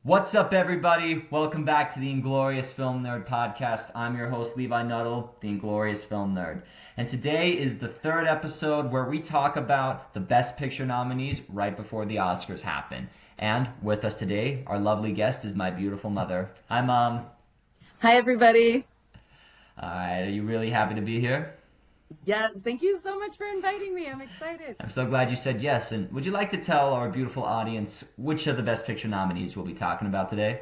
What's up, everybody? Welcome back to the Inglorious Film Nerd podcast. I'm your host, Levi Nuttall, the Inglorious Film Nerd. And today is the third episode where we talk about the Best Picture nominees right before the Oscars happen. And with us today, our lovely guest is my beautiful mother. Hi, Mom. Hi, everybody. All right, are you really happy to be here? Yes, thank you so much for inviting me. I'm excited. I'm so glad you said yes. And would you like to tell our beautiful audience which of the Best Picture nominees we'll be talking about today?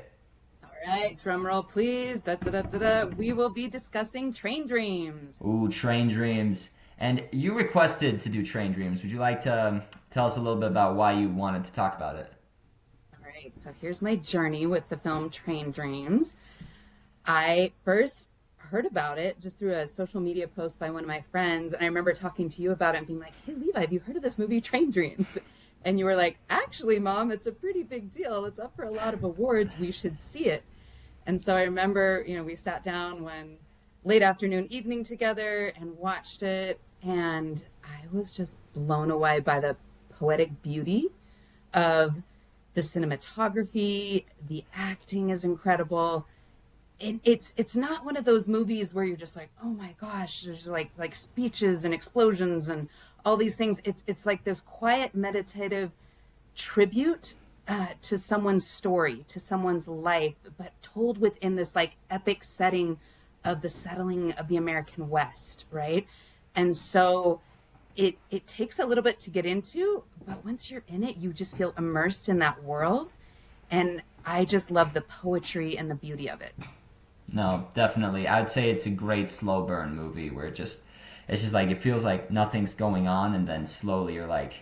All right, drum roll, please. Da, da, da, da, da. We will be discussing Train Dreams. Ooh, Train Dreams. And you requested to do Train Dreams. Would you like to tell us a little bit about why you wanted to talk about it? All right, so here's my journey with the film Train Dreams. I first heard about it just through a social media post by one of my friends, and I remember talking to you about it and being like, "Hey, Levi, have you heard of this movie Train Dreams?" And you were like, "Actually, Mom, it's a pretty big deal. It's up for a lot of awards. We should see it." And so I remember, we sat down one late afternoon evening together and watched it, and I was just blown away by the poetic beauty of the cinematography. The acting is incredible. And it's not one of those movies where you're just like, oh my gosh, there's like speeches and explosions and all these things. It's like this quiet meditative tribute to someone's story, to someone's life, but told within this like epic setting of the settling of the American West, right? And so it takes a little bit to get into, but once you're in it, you just feel immersed in that world. And I just love the poetry and the beauty of it. No, definitely. I'd say it's a great slow burn movie where it's just like it feels like nothing's going on, and then slowly you're like,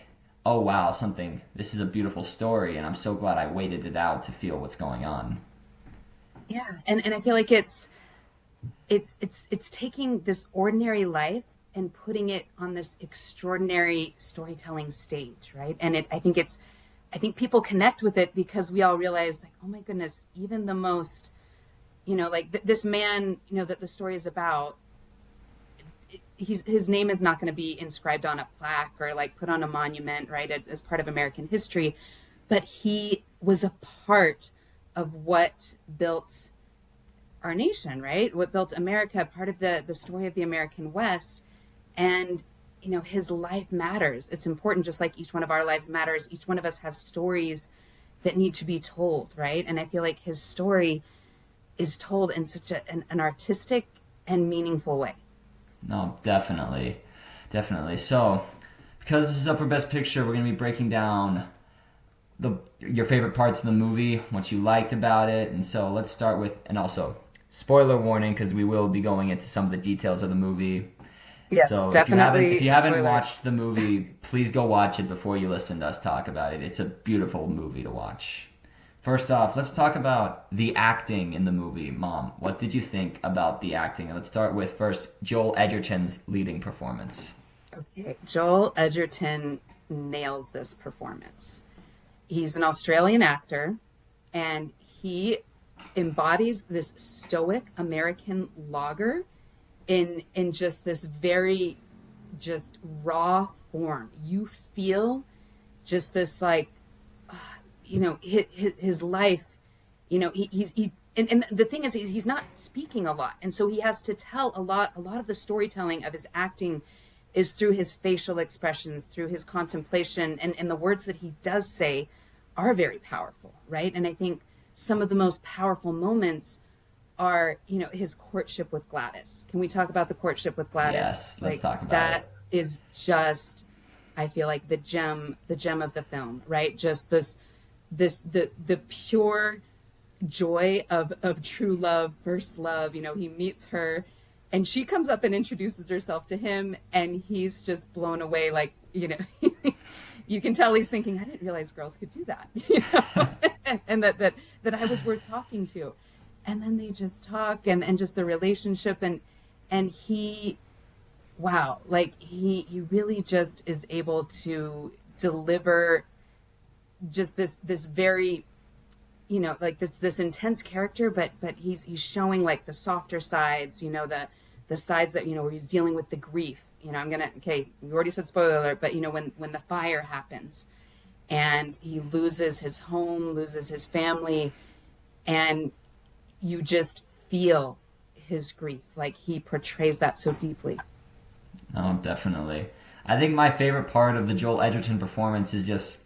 oh wow, something. This is a beautiful story, and I'm so glad I waited it out to feel what's going on. Yeah, and I feel like it's taking this ordinary life and putting it on this extraordinary storytelling stage, right? And I think people connect with it because we all realize like, oh my goodness, even the most, like this man, that the story is about, his name is not going to be inscribed on a plaque or like put on a monument, right, as part of American history, but he was a part of what built our nation, right? What built America, part of the story of the American West. And, his life matters. It's important, just like each one of our lives matters. Each one of us have stories that need to be told, right? And I feel like his story is told in such an artistic and meaningful way. No, definitely. Definitely. So, because this is up for Best Picture, we're going to be breaking down your favorite parts of the movie, what you liked about it, and so let's start with, and also spoiler warning because we will be going into some of the details of the movie. Yes, So if definitely you haven't spoilers. watched the movie, please go watch it before you listen to us talk about it. It's a beautiful movie to watch. First off, let's talk about the acting in the movie. Mom, what did you think about the acting? And let's start with first Joel Edgerton's leading performance. Okay, Joel Edgerton nails this performance. He's an Australian actor, and he embodies this stoic American logger in just this very just raw form. You feel just this like his life. And the thing is he's not speaking a lot, and so he has to tell a lot of the storytelling of his acting is through his facial expressions, through his contemplation, and the words that he does say are very powerful, right? And I think some of the most powerful moments are, his courtship with Gladys. Can we talk about the courtship with Gladys? Yes, let's Like talk about it. that is just, I feel like the gem of the film, right? Just the pure joy of true love, first love. He meets her, and she comes up and introduces herself to him, and he's just blown away. Like, you can tell he's thinking, I didn't realize girls could do that, and that I was worth talking to. And then they just talk, and just the relationship, and he, wow, like he really just is able to deliver just this very, like this intense character, but he's showing like the softer sides, the sides that, where he's dealing with the grief. Okay, we already said spoiler alert, but when the fire happens and he loses his home, loses his family, and you just feel his grief. Like he portrays that so deeply. No, definitely. I think my favorite part of the Joel Edgerton performance is just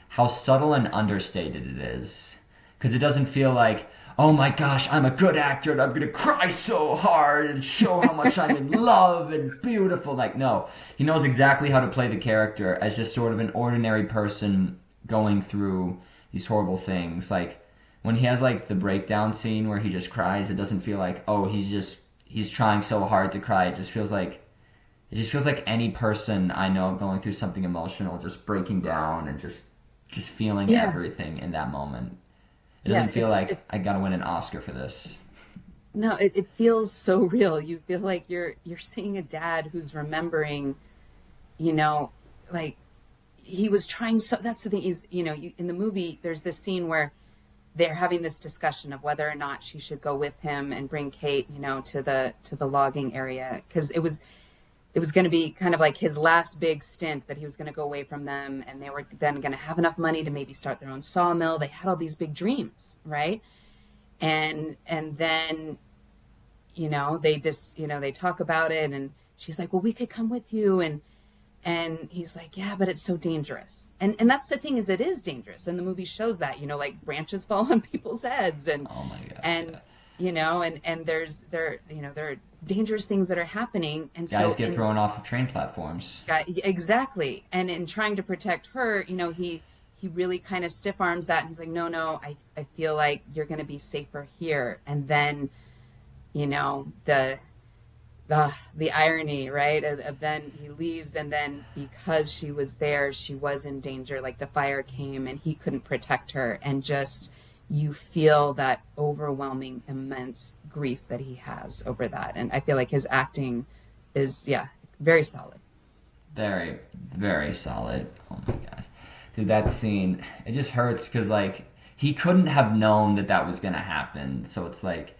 how subtle and understated it is. Because it doesn't feel like, oh my gosh, I'm a good actor and I'm going to cry so hard and show how much I'm in love and beautiful. Like, no. He knows exactly how to play the character as just sort of an ordinary person going through these horrible things. Like, when he has, like, the breakdown scene where he just cries, it doesn't feel like, oh, he's trying so hard to cry. It just feels like any person I know going through something emotional, just breaking down and just feeling everything in that moment. It doesn't feel like I gotta win an Oscar for this. No, it feels so real. You feel like you're seeing a dad who's remembering, you know, like he was trying so. That's the thing is, in the movie, there's this scene where they're having this discussion of whether or not she should go with him and bring Kate, to the logging area, because it was going to be kind of like his last big stint, that he was going to go away from them, and they were then going to have enough money to maybe start their own sawmill. They had all these big dreams, right? And then, they just, they talk about it, and she's like, well, we could come with you. And he's like, yeah, but it's so dangerous. And that's the thing, is it is dangerous. And the movie shows that, like branches fall on people's heads, and, oh my gosh, and, and there are dangerous things that are happening, and guys get thrown off of train platforms. Exactly. And in trying to protect her, he really kind of stiff arms that, and he's like, no, I feel like you're going to be safer here. And then, the irony, right? Of then he leaves, and then because she was there, she was in danger. Like the fire came and he couldn't protect her, and just you feel that overwhelming, immense grief that he has over that. And I feel like his acting is, very solid. Very, very solid. Oh my gosh. Dude, that scene, it just hurts because, like, he couldn't have known that was going to happen. So it's like,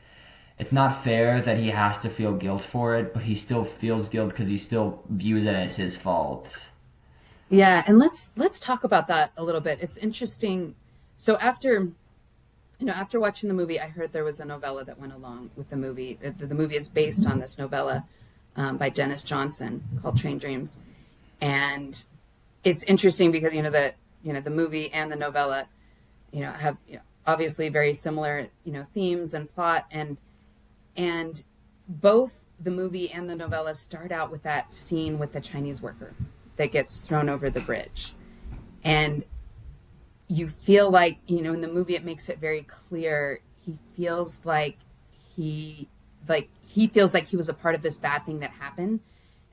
it's not fair that he has to feel guilt for it, but he still feels guilt because he still views it as his fault. Yeah, and let's talk about that a little bit. It's interesting. So after watching the movie, I heard there was a novella that went along with the movie. The movie is based on this novella by Dennis Johnson called Train Dreams. And it's interesting because, the movie and the novella, have obviously very similar, themes and plot. And both the movie and the novella start out with that scene with the Chinese worker that gets thrown over the bridge. And you feel like, in the movie, it makes it very clear. He feels like he feels like he was a part of this bad thing that happened,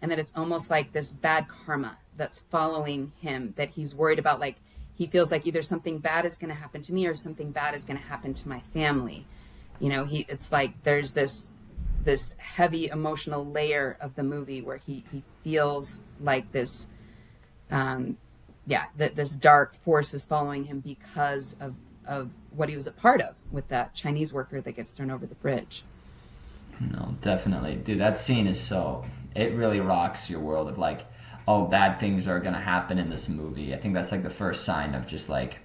and that it's almost like this bad karma that's following him, that he's worried about. Like, he feels like either something bad is going to happen to me or something bad is going to happen to my family. It's like there's this heavy emotional layer of the movie where he feels like this, that this dark force is following him because of what he was a part of with that Chinese worker that gets thrown over the bridge. No, definitely. Dude, that scene is it really rocks your world of like, oh, bad things are going to happen in this movie. I think that's like the first sign of just like,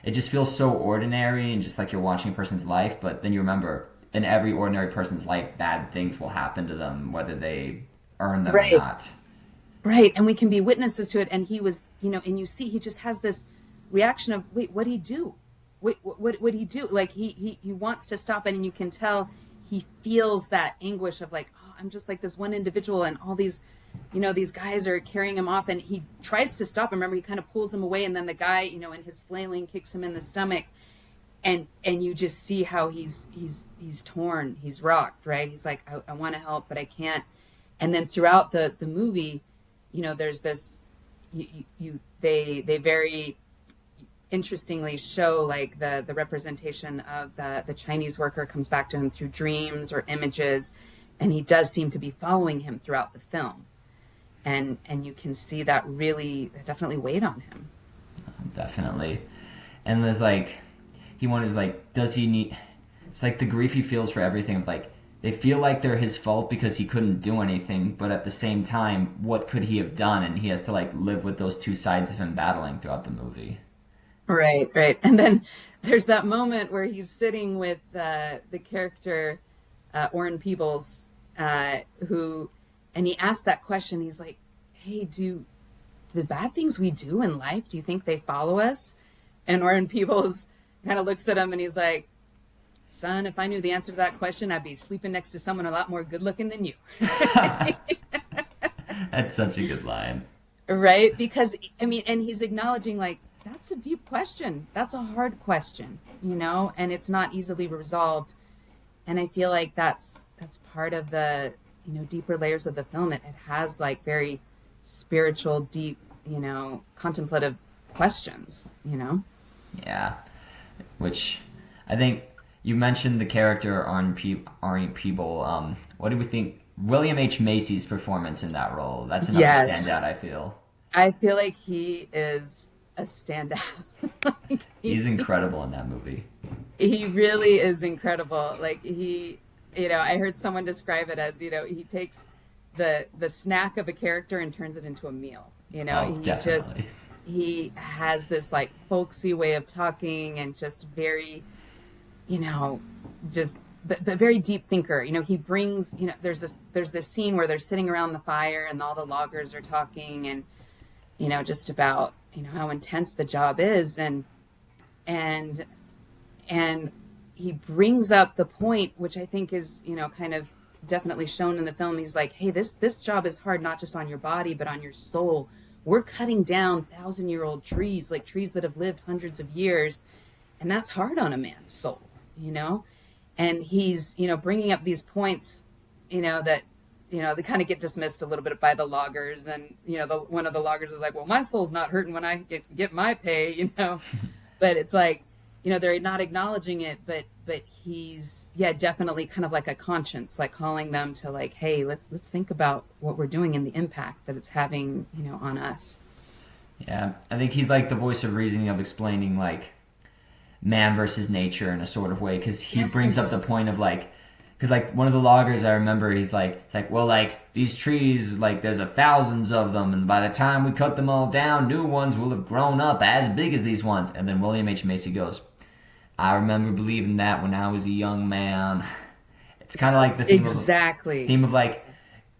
it just feels so ordinary and just like you're watching a person's life, but then you remember in every ordinary person's life, bad things will happen to them, whether they earn them or not. Right, and we can be witnesses to it. And he was, and you see, he just has this reaction of, wait, what'd he do? Wait, what'd he do? Like, he wants to stop it, and you can tell he feels that anguish of like, oh, I'm just like this one individual, and all these, these guys are carrying him off, and he tries to stop him. Remember, he kind of pulls him away, and then the guy, in his flailing, kicks him in the stomach, and you just see how he's torn, he's rocked, right? He's like, I want to help, but I can't. And then throughout the movie, there's this, they very interestingly show like the representation of the Chinese worker comes back to him through dreams or images, and he does seem to be following him throughout the film. And you can see that really definitely weighed on him. Definitely. And there's like, he wonders like, does he need, it's like the grief he feels for everything of like, they feel like they're his fault because he couldn't do anything, but at the same time, what could he have done? And he has to like live with those two sides of him battling throughout the movie. Right. And then there's that moment where he's sitting with the character Oren Peebles, who, and he asks that question. He's like, "Hey, do the bad things we do in life, do you think they follow us?" And Oren Peebles kind of looks at him and he's like, "Son, if I knew the answer to that question, I'd be sleeping next to someone a lot more good looking than you." That's such a good line. Right? Because, I mean, and he's acknowledging, like, that's a deep question. That's a hard question, you know, and it's not easily resolved. And I feel like that's part of the, you know, deeper layers of the film. It has like very spiritual, deep, you know, contemplative questions, you know? Yeah. Which I think you mentioned the character Arnie People. What do we think? William H. Macy's performance in that role. That's another standout, I feel. I feel like he is a standout. Like he's incredible in that movie. He really is incredible. Like he, you know, I heard someone describe it as, you know, he takes the snack of a character and turns it into a meal. You know, he definitely. He has this like folksy way of talking and just very, you know, just but very deep thinker. You know, he brings, you know, there's this scene where they're sitting around the fire and all the loggers are talking and, you know, just about, you know, how intense the job is and he brings up the point, which I think is, you know, kind of definitely shown in the film. He's like, "Hey, this job is hard, not just on your body, but on your soul. We're cutting down 1,000-year-old trees, like trees that have lived hundreds of years. And that's hard on a man's soul, you know?" And he's, you know, bringing up these points, you know, that, you know, they kind of get dismissed a little bit by the loggers. And, you know, one of the loggers is like, "Well, my soul's not hurting when I get my pay," you know? But it's like, you know, they're not acknowledging it, but he's, yeah, definitely kind of like a conscience, like calling them to like, "Hey, let's think about what we're doing and the impact that it's having, you know, on us." Yeah, I think he's like the voice of reasoning of explaining like man versus nature in a sort of way, because he brings up the point of like, because like one of the loggers, I remember, he's like, it's like, "Well, like these trees, like there's thousands of them, and by the time we cut them all down, new ones will have grown up as big as these ones." And then William H. Macy goes, "I remember believing that when I was a young man." It's kind of like the theme of like,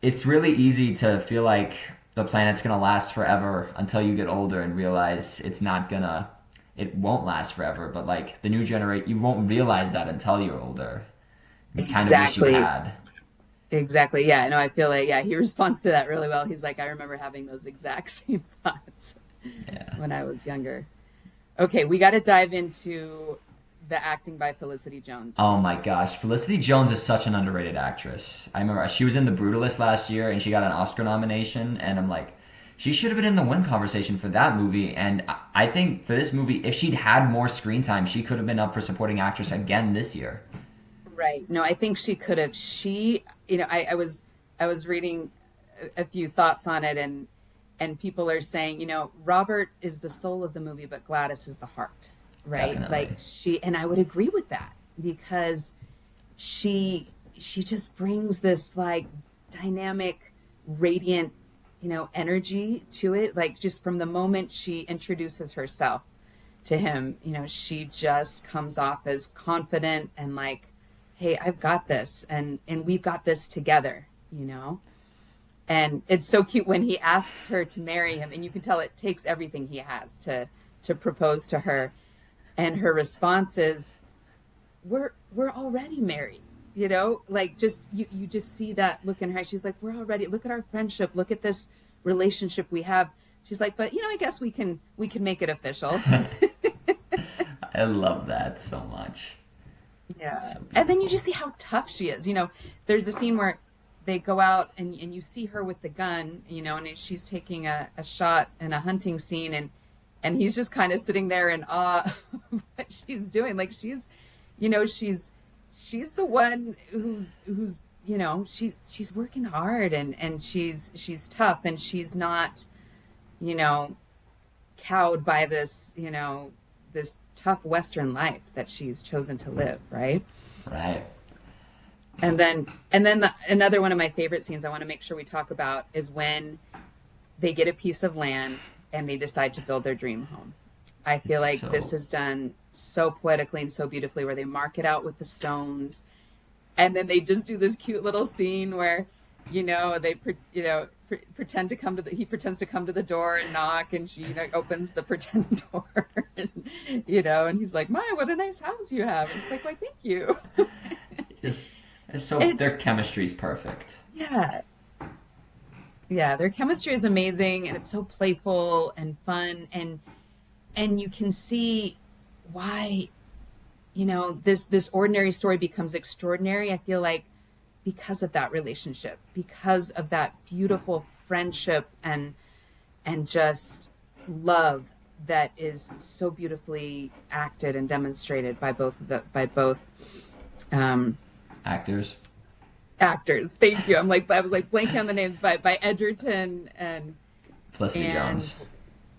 it's really easy to feel like the planet's gonna last forever until you get older and realize it won't last forever. But like the new generation, you won't realize that until you're older. Exactly. Kind of wish you had. Exactly. Yeah. No, I feel like, yeah, he responds to that really well. He's like, "I remember having those exact same thoughts when I was younger." Okay, we got to dive into the acting by Felicity Jones. Oh my gosh, Felicity Jones is such an underrated actress. I remember she was in The Brutalist last year and she got an Oscar nomination, and I'm like, she should have been in the win conversation for that movie. And I think for this movie, if she'd had more screen time, she could have been up for supporting actress again this year. Right. No, I think she could have. She, you know, I was reading a few thoughts on it, and people are saying, you know, Robert is the soul of the movie, but Gladys is the heart. Right. Definitely. Like and I would agree with that, because she just brings this like dynamic, radiant, you know, energy to it. Like just from the moment she introduces herself to him, you know, she just comes off as confident and like, "Hey, I've got this, and we've got this together," you know? And it's so cute when he asks her to marry him, and you can tell it takes everything he has to propose to her. And her response is, we're already married," you know? Like just, you just see that look in her. She's like, "We're already, look at our friendship. Look at this relationship we have." She's like, "But, you know, I guess we can make it official." I love that so much. Yeah. So and then you just see how tough she is. You know, there's a scene where they go out and you see her with the gun, you know, and she's taking a shot in a hunting scene, and he's just kind of sitting there in awe of what she's doing. Like she's, you know, she's the one who's, you know, she's working hard and she's tough, and she's not, you know, cowed by this, you know, this tough Western life that she's chosen to live. Right. Right. And then another one of my favorite scenes I want to make sure we talk about is when they get a piece of land and they decide to build their dream home. I feel It's like this so is done so poetically and so beautifully, where they mark it out with the stones, and then they just do this cute little scene where, pretend to come to he pretends to come to the door and knock, and she, opens the pretend door, and, and he's like, "My, what a nice house you have." And it's like, "Why, thank you." just it's so their It's chemistry's perfect. yeah, yeah. Their chemistry is amazing, and it's so playful and fun, and you can see why this ordinary story becomes extraordinary. I feel like because of that relationship, because of that beautiful friendship and just love that is so beautifully acted and demonstrated by both um, Actors. actors. Thank you. I was like blanking on the names, by Edgerton Felicity and Jones.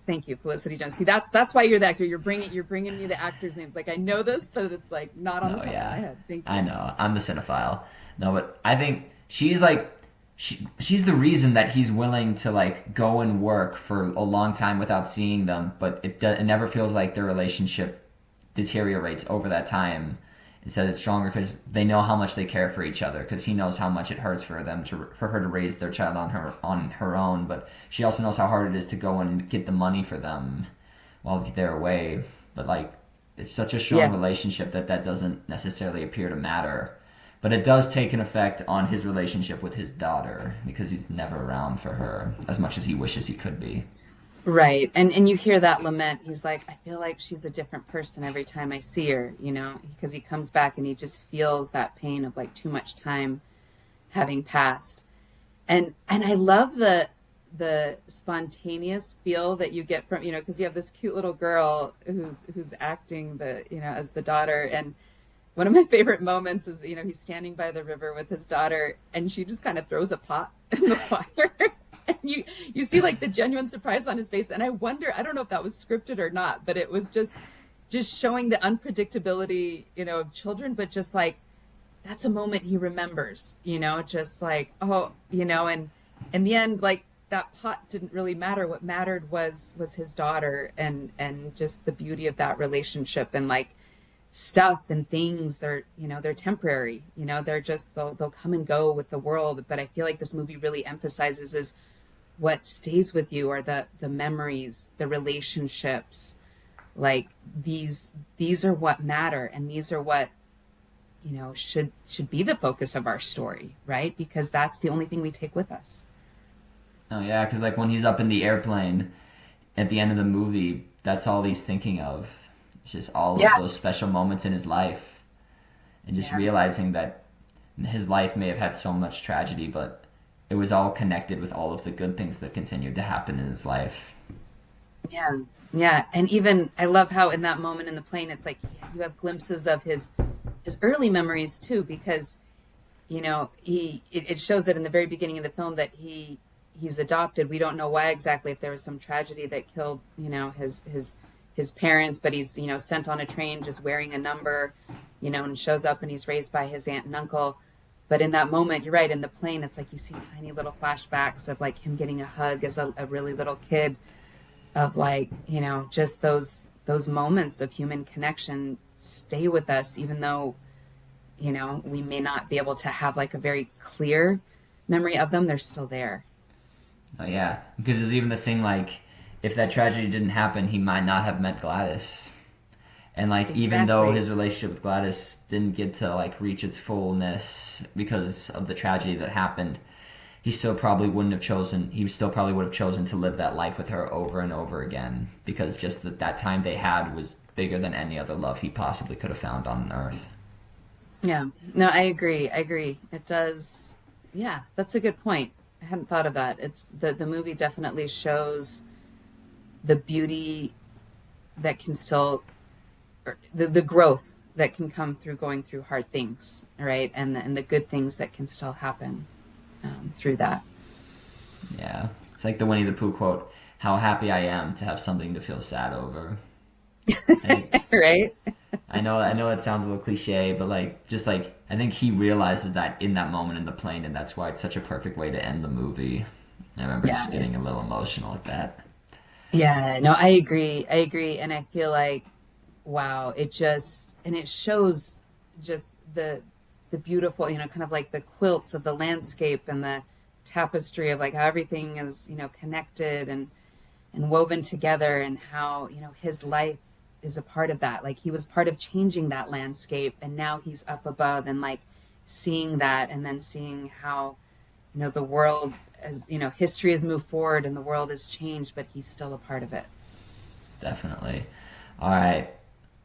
thank you, Felicity Jones. See, that's why you're the actor. You're bringing me the actors' names. Like, I know this, but it's like not on the No, top of my yeah, head. Thank I you. know. I'm the cinephile. No, but I think she's like, she's the reason that he's willing to like go and work for a long time without seeing them. But it never feels like their relationship deteriorates over that time. Instead, it's stronger because they know how much they care for each other. Because he knows how much it hurts for her to raise their child on her own. But she also knows how hard it is to go and get the money for them while they're away. But like, it's such a strong Yeah. relationship that doesn't necessarily appear to matter. But it does take an effect on his relationship with his daughter because he's never around for her as much as he wishes he could be. Right. And you hear that lament. He's like, I feel like she's a different person every time I see her, because he comes back and he just feels that pain of like too much time having passed. And I love the spontaneous feel that you get from, because you have this cute little girl who's acting as the daughter. And one of my favorite moments is, he's standing by the river with his daughter, and she just kind of throws a pot in the water. And you see like the genuine surprise on his face. And I don't know if that was scripted or not, but it was just showing the unpredictability, of children, but just like that's a moment he remembers, just like, oh, and in the end, like that pot didn't really matter. What mattered was his daughter, and just the beauty of that relationship. And like stuff and things, they're temporary, they'll come and go with the world. But I feel like this movie really emphasizes is what stays with you are the memories, the relationships. Like these are what matter, and these are what should be the focus of our story, right? Because that's the only thing we take with us. Oh yeah, because like when he's up in the airplane at the end of the movie, that's all he's thinking of. It's just all of Yeah. those special moments in his life, and just Yeah. realizing that his life may have had so much tragedy, but it was all connected with all of the good things that continued to happen in his life. Yeah. Yeah. And even I love how in that moment in the plane, it's like you have glimpses of his early memories too, because it shows that in the very beginning of the film that he's adopted. We don't know why exactly, if there was some tragedy that killed his parents, but he's sent on a train just wearing a number, and shows up and he's raised by his aunt and uncle. But in that moment, you're right, in the plane, it's like you see tiny little flashbacks of like him getting a hug as a really little kid, of like, just those moments of human connection stay with us, even though, we may not be able to have like a very clear memory of them, they're still there. Oh yeah, because there's even the thing like, if that tragedy didn't happen, he might not have met Gladys. And like, even though Exactly. his relationship with Gladys didn't get to like reach its fullness because of the tragedy that happened, he still probably would have chosen to live that life with her over and over again, because just that time they had was bigger than any other love he possibly could have found on earth. Yeah. No, I agree. I agree. It does. Yeah, that's a good point. I hadn't thought of that. It's the movie definitely shows the beauty that can still, or the growth that can come through going through hard things, right? And the good things that can still happen through that. Yeah, it's like the Winnie the Pooh quote: "How happy I am to have something to feel sad over." I, Right? I know it sounds a little cliche, but like, just like, I think he realizes that in that moment in the plane, and that's why it's such a perfect way to end the movie. I remember Yeah. just getting a little emotional at that. Yeah, no, I agree. I agree. And I feel like, wow, it shows just the beautiful, kind of like the quilts of the landscape and the tapestry of like how everything is, connected and woven together, and how, his life is a part of that. Like he was part of changing that landscape, and now he's up above and like seeing that, and then seeing how, the world, as history has moved forward and the world has changed, but he's still a part of it. Definitely. All right.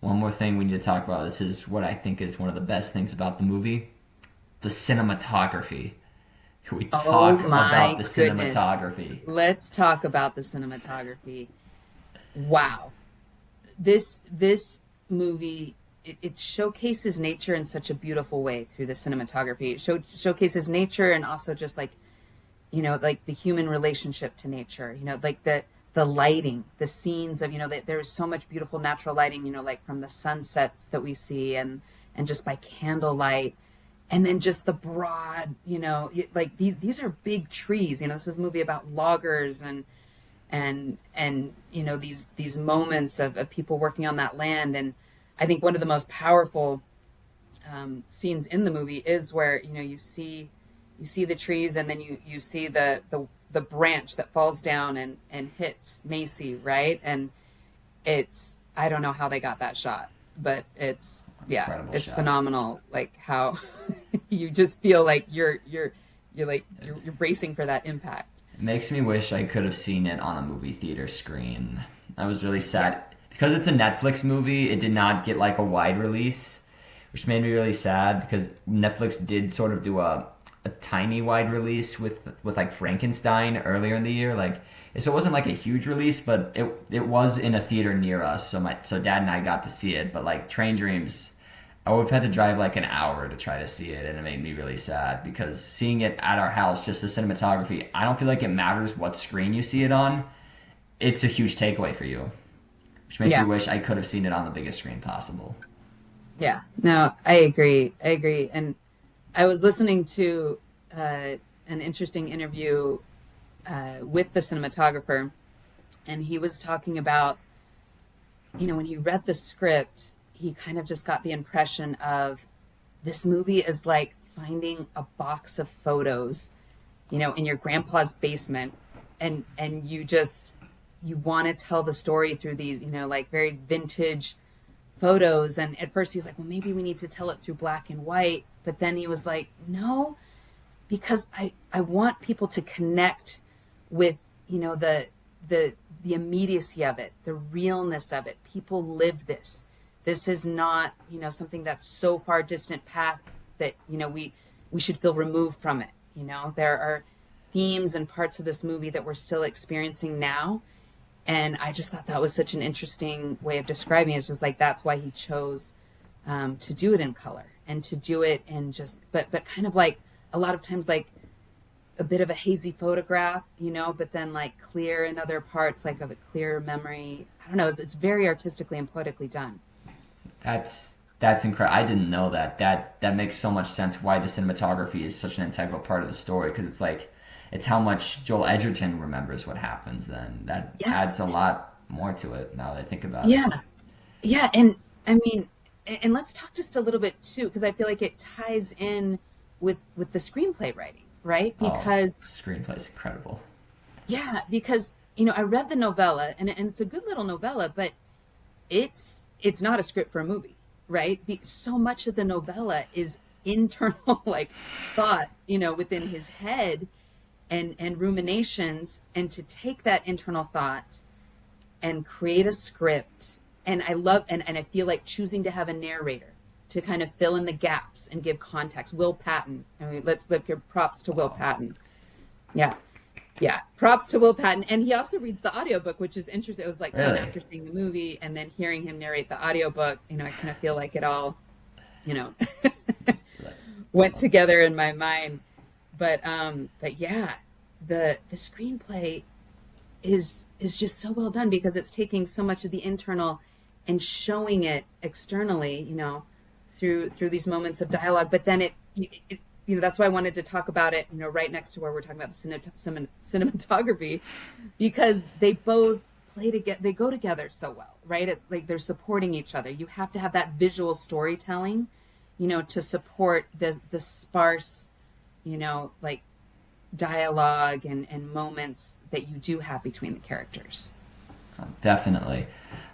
One more thing we need to talk about. This is what I think is one of the best things about the movie: the cinematography. We Oh talk about my the goodness. cinematography. Let's talk about the cinematography. Wow. This movie, it showcases nature in such a beautiful way through the cinematography. It showcases nature, and also just like, like the human relationship to nature, like the lighting, the scenes of, there's so much beautiful natural lighting, like from the sunsets that we see, and just by candlelight, and then just the broad, like these are big trees. This is a movie about loggers, and these moments of people working on that land. And I think one of the most powerful scenes in the movie is where, you see the trees, and then you see the branch that falls down and hits Macy, right? And it's, I don't know how they got that shot, but it's, yeah, Incredible it's shot. phenomenal. Like how you just feel like you're bracing for that impact. It makes me wish I could have seen it on a movie theater screen. I was really Yeah. sad because it's a Netflix movie. It did not get like a wide release, which made me really sad because Netflix did sort of do a tiny wide release with like Frankenstein earlier in the year. Like so it wasn't like a huge release, but it was in a theater near us. So dad and I got to see it. But like Train Dreams, I would have had to drive like an hour to try to see it, and it made me really sad because seeing it at our house, just the cinematography, I don't feel like it matters what screen you see it on. It's a huge takeaway for you, which makes me Yeah. wish I could have seen it on the biggest screen possible. Yeah. No, I agree. I agree. And I was listening to an interesting interview with the cinematographer, and he was talking about, when he read the script, he kind of just got the impression of this movie is like finding a box of photos, in your grandpa's basement, and you want to tell the story through these, like very vintage photos. And at first he was like, well, maybe we need to tell it through black and white. But then he was like, no, because I want people to connect with, the immediacy of it, the realness of it. People live this. This is not, something that's so far distant path that, we should feel removed from it. There are themes and parts of this movie that we're still experiencing now. And I just thought that was such an interesting way of describing it. It's just like that's why he chose to do it in color, and to do it in just, but kind of like a lot of times like a bit of a hazy photograph, but then like clear in other parts, like of a clear memory. I don't know. It's very artistically and poetically done. That's incredible. I didn't know that. That makes so much sense why the cinematography is such an integral part of the story because it's like it's how much Joel Edgerton remembers what happens. Then that Yeah, adds a lot more to it now that I think about it. yeah, yeah. And I mean, and let's talk just a little bit too, because I feel like it ties in with the screenplay writing, right? Oh, Because screenplay's incredible. yeah, because I read the novella, and it's a good little novella, but it's not a script for a movie, right? So much of the novella is internal like thought, within his head, and ruminations, and to take that internal thought and create a script. And I love, and I feel like choosing to have a narrator to kind of fill in the gaps and give context. Will Patton. I mean, let's give props to Will Oh, Patton. Yeah. Yeah, props to Will Patton. And he also reads the audiobook, which is interesting. It was like fun really? after seeing the movie and then hearing him narrate the audiobook. I kind of feel like it all, you know, went together in my mind. But yeah, the screenplay is just so well done because it's taking so much of the internal and showing it externally, through these moments of dialogue. But then it that's why I wanted to talk about it, right next to where we're talking about the cinematography, because they both play together, they go together so well, right? It's like they're supporting each other. You have to have that visual storytelling, to support the sparse, like dialogue and moments that you do have between the characters. Definitely.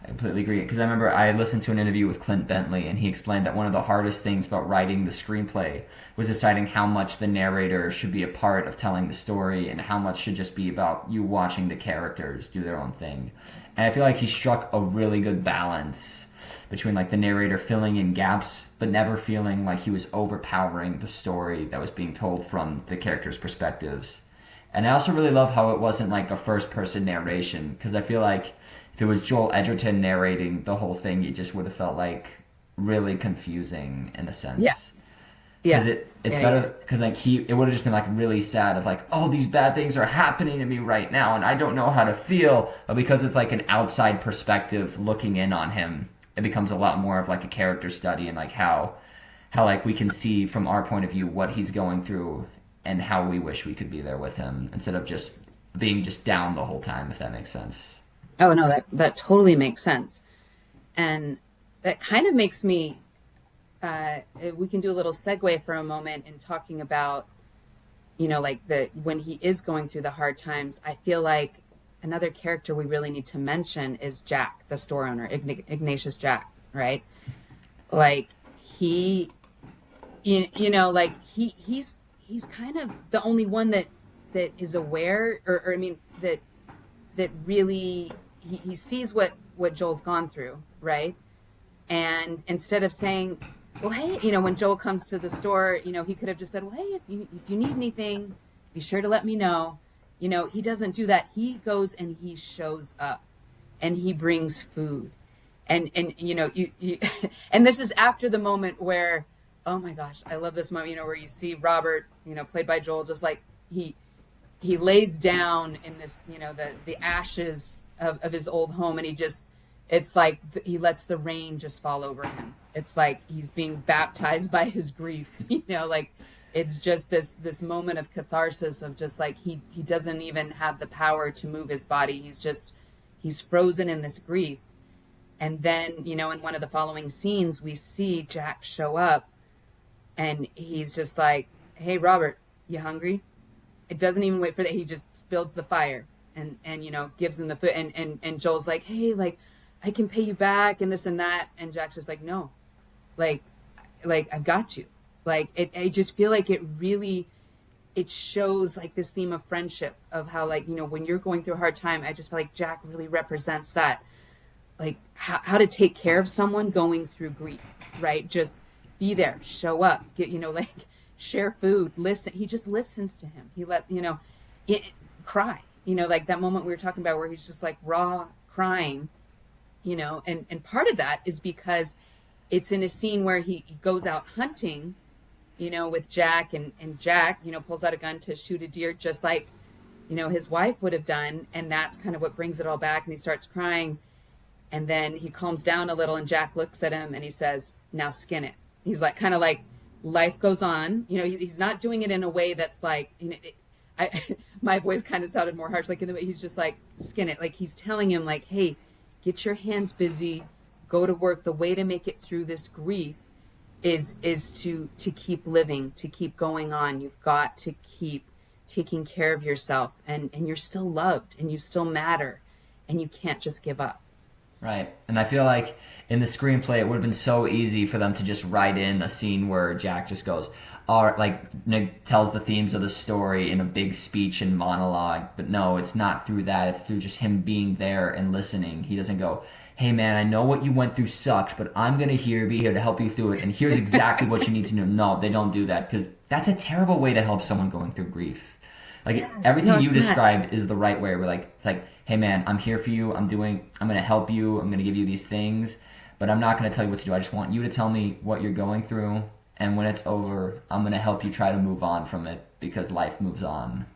I completely agree. Because I remember I listened to an interview with Clint Bentley, and he explained that one of the hardest things about writing the screenplay was deciding how much the narrator should be a part of telling the story and how much should just be about you watching the characters do their own thing. And I feel like he struck a really good balance between like the narrator filling in gaps but never feeling like he was overpowering the story that was being told from the characters' perspectives. And I also really love how it wasn't like a first person narration, because I feel like if it was Joel Edgerton narrating the whole thing, it just would have felt like really confusing in a sense. Yeah. Because it's better, because like it would have just been like really sad of like, oh, these bad things are happening to me right now and I don't know how to feel. But because it's like an outside perspective looking in on him, it becomes a lot more of like a character study, and like how like we can see from our point of view what he's going through and how we wish we could be there with him instead of just being just down the whole time, if that makes sense. Oh no, that totally makes sense. And that kind of makes me we can do a little segue for a moment in talking about, like when he is going through the hard times. I feel like another character we really need to mention is Jack, the store owner, Ignatius Jack, right? Like he, like he's kind of the only one that is aware, or I mean that really he sees what Joel's gone through, right? And instead of saying, well, hey, when Joel comes to the store, he could have just said, well, hey, if you need anything, be sure to let me know. He doesn't do that. He goes and he shows up and he brings food. And you and this is after the moment where, oh my gosh, I love this moment, where you see Robert, played by Joel, just like he lays down in this, the ashes of his old home, and it's like he lets the rain just fall over him. It's like he's being baptized by his grief, like it's just this moment of catharsis of just like he doesn't even have the power to move his body. He's frozen in this grief. And then, in one of the following scenes, we see Jack show up and he's just like, hey, Robert, you hungry? It doesn't even wait for that. He just builds the fire and gives him the food. And Joel's like, hey, like, I can pay you back and this and that. And Jack's just like, no, like I've got you. Like, I just feel like it shows like this theme of friendship, of how, like, when you're going through a hard time, I just feel like Jack really represents that, like how to take care of someone going through grief, right? Just be there, show up, get, like share food, listen. He just listens to him. He cry, like that moment we were talking about where he's just like raw crying, and part of that is because it's in a scene where he goes out hunting, with Jack, and Jack, pulls out a gun to shoot a deer just like, his wife would have done. And that's kind of what brings it all back. And he starts crying. And then he calms down a little, and Jack looks at him and he says, now skin it. He's like, kind of like, life goes on. He's not doing it in a way that's like, my voice kind of sounded more harsh, like in the way he's just like, skin it. Like he's telling him like, hey, get your hands busy, go to work. The way to make it through this grief is to keep living, to keep going on. You've got to keep taking care of yourself, and you're still loved and you still matter, and you can't just give up. Right. And I feel like in the screenplay, it would have been so easy for them to just write in a scene where Jack just goes, tells the themes of the story in a big speech and monologue. But no, it's not through that. It's through just him being there and listening. He doesn't go, hey man, I know what you went through sucked, but I'm going to be here to help you through it. And here's exactly what you need to know. No, they don't do that, because that's a terrible way to help someone going through grief. Like everything you described is the right way. We're like, it's like, hey man, I'm here for you. I'm going to help you. I'm going to give you these things, but I'm not going to tell you what to do. I just want you to tell me what you're going through. And when it's over, I'm going to help you try to move on from it, because life moves on.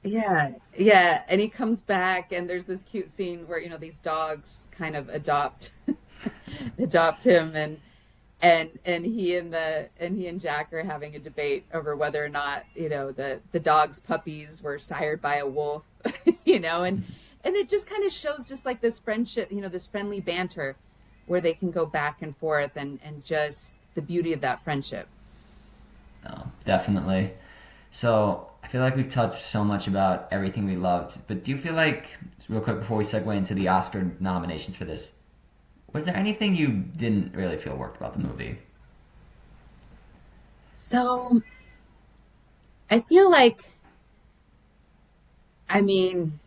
Yeah. Yeah. And he comes back, and there's this cute scene where, these dogs kind of adopt him, and he and Jack are having a debate over whether or not, the dog's puppies were sired by a wolf, and And it just kind of shows just like this friendship, this friendly banter where they can go back and forth, and just the beauty of that friendship. No, definitely. So I feel like we've touched so much about everything we loved, but do you feel like, real quick before we segue into the Oscar nominations for this, was there anything you didn't really feel worked about the movie? So I feel like, I mean,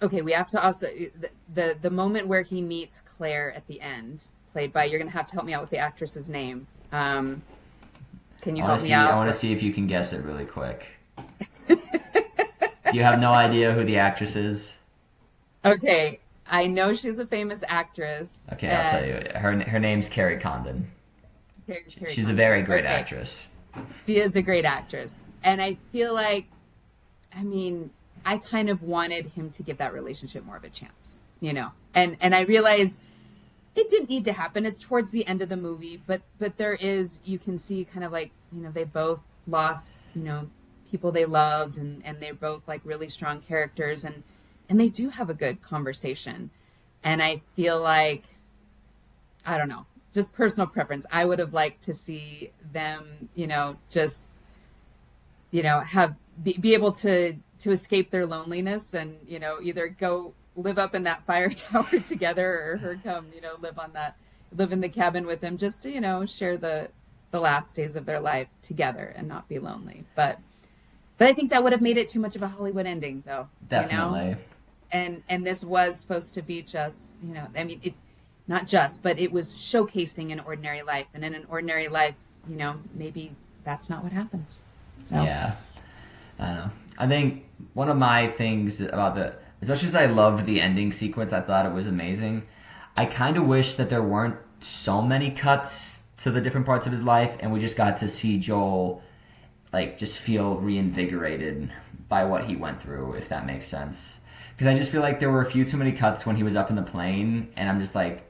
okay, we have to also the moment where he meets Claire at the end, played by, you're gonna have to help me out with the actress's name. Can you help me I out? want to see if you can guess it really quick. Do you have no idea who the actress is? Okay, I know she's a famous actress. Okay, I'll tell you. Her name's Carrie Condon. Carrie She's a Condon. very great Okay. actress. She is a great actress. And I feel like, I mean, I kind of wanted him to give that relationship more of a chance, And I realize it didn't need to happen. It's towards the end of the movie, but there is, you can see kind of like, they both lost, people they loved, and they're both like really strong characters, and they do have a good conversation. And I feel like, I don't know, just personal preference. I would have liked to see them, just, have be able to escape their loneliness, and, either go live up in that fire tower together, or her come, live in the cabin with them, just to, share the last days of their life together and not be lonely. But I think that would have made it too much of a Hollywood ending, though. Definitely. And this was supposed to be just, I mean, it not just, but it was showcasing an ordinary life, and in an ordinary life, maybe that's not what happens. So Yeah. I don't know. I think one of my things about as much as I loved the ending sequence, I thought it was amazing. I kind of wish that there weren't so many cuts to the different parts of his life, and we just got to see Joel, like, just feel reinvigorated by what he went through, if that makes sense. Because I just feel like there were a few too many cuts when he was up in the plane, and I'm just like,